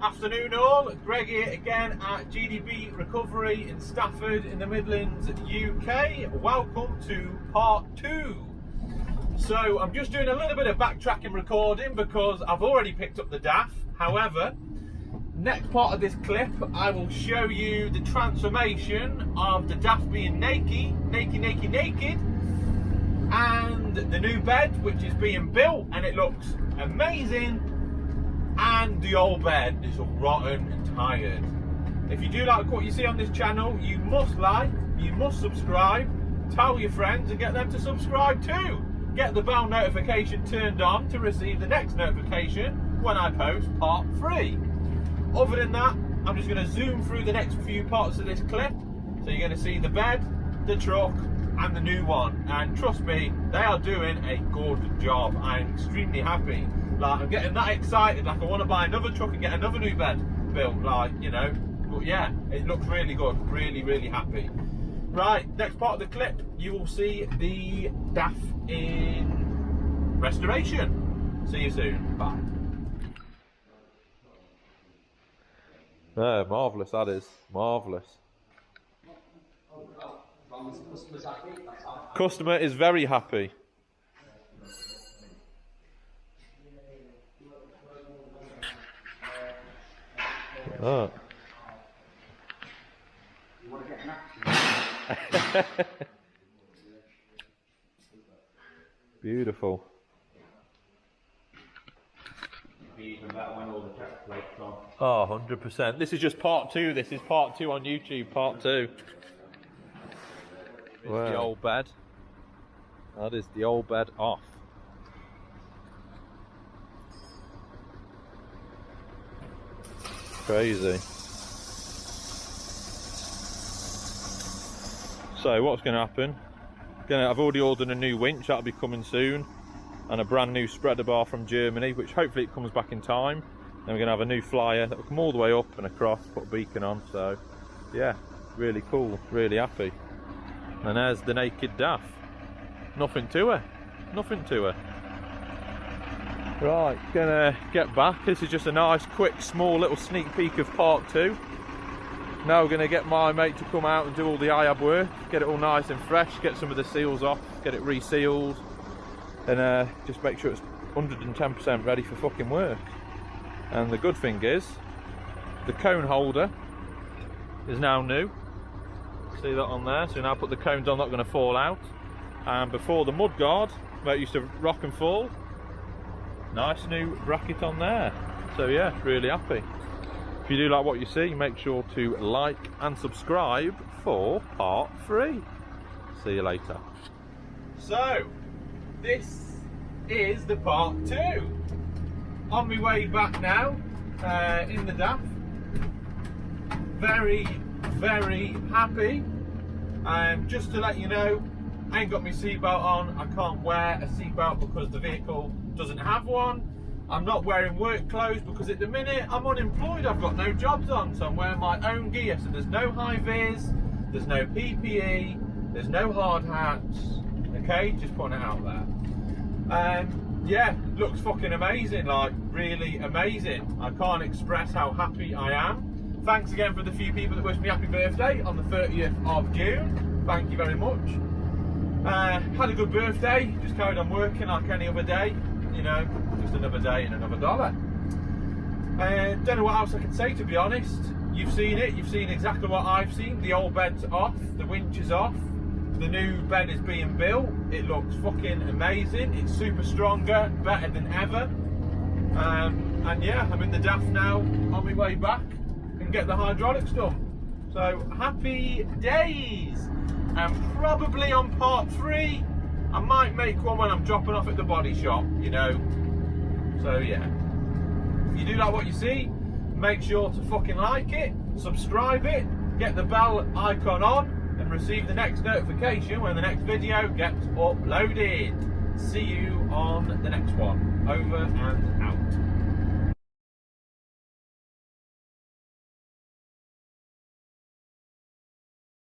Afternoon all, Greg here again at GDB Recovery in Stafford in the Midlands, UK. Welcome to part 2. So I'm just doing a little bit of backtracking recording because I've already picked up the DAF. However, next part of this clip I will show you the transformation of the DAF being naked, and the new bed which is being built and it looks amazing. And the old bed is all rotten and tired. If you do like what you see on this channel, you must like, you must subscribe, tell your friends and get them to subscribe too. Get the bell notification turned on to receive the next notification when I post part 3. Other than that, I'm just going to zoom through the next few parts of this clip. So you're going to see the bed, the truck and the new one. And trust me, they are doing a good job. I'm extremely happy. Like, I'm getting that excited, like I want to buy another truck and get another new bed built, like, you know. But yeah, it looks really good, really happy. Right, next part of the clip, you will see the DAF in restoration. See you soon, bye. Yeah, marvellous that is, marvellous. Customer is very happy. Oh. Beautiful. Oh, 100%. This is just part 2. This is part 2 on YouTube, part 2. Wow. The old bed. That is the old bed off. Crazy. So what's going to happen? I've already ordered a new winch, that'll be coming soon, and a brand new spreader bar from Germany, which hopefully it comes back in time. Then we're going to have a new flyer that will come all the way up and across, put a beacon on. So yeah, really cool, really happy. And there's the naked DAF. Nothing to her, nothing to her. Right, gonna get back. This is just a nice, quick, small little sneak peek of part 2. Now we're gonna get my mate to come out and do all the IAB work, get it all nice and fresh, get some of the seals off, get it resealed, and just make sure it's 110% ready for fucking work. And the good thing is, the cone holder is now new. See that on there? So now put the cones on, not gonna fall out. And before the mud guard, where it used to rock and fall, nice new bracket on there. So yeah, really happy. If you do like what you see, make sure to like and subscribe for part 3. See you later. So, this is the part 2. On my way back now, in the DAF. Very happy. Just to let you know, I ain't got my seatbelt on. I can't wear a seatbelt because the vehicle doesn't have one. I'm not wearing work clothes because at the minute I'm unemployed. I've got no jobs on, so I'm wearing my own gear. So there's no high vis, there's no PPE, there's no hard hats. Okay, just putting it out there. Yeah, looks fucking amazing, like really amazing. I can't express how happy I am. Thanks again for the few people that wished me happy birthday on the 30th of June. Thank you very much. Had a good birthday, just carried on working like any other day, you know, just another day and another dollar. Don't know what else I can say, to be honest. You've seen it, you've seen exactly what I've seen. The old bed's off, the winch is off, the new bed is being built. It looks fucking amazing, it's super stronger, better than ever. And yeah, I'm in the DAF now, on my way back, and get the hydraulics done. So happy days! And probably on part 3 I might make one when I'm dropping off at the body shop, you know. So yeah, if you do like what you see, make sure to fucking like it, subscribe it, get the bell icon on and receive the next notification when the next video gets uploaded. See you on the next one. Over and out.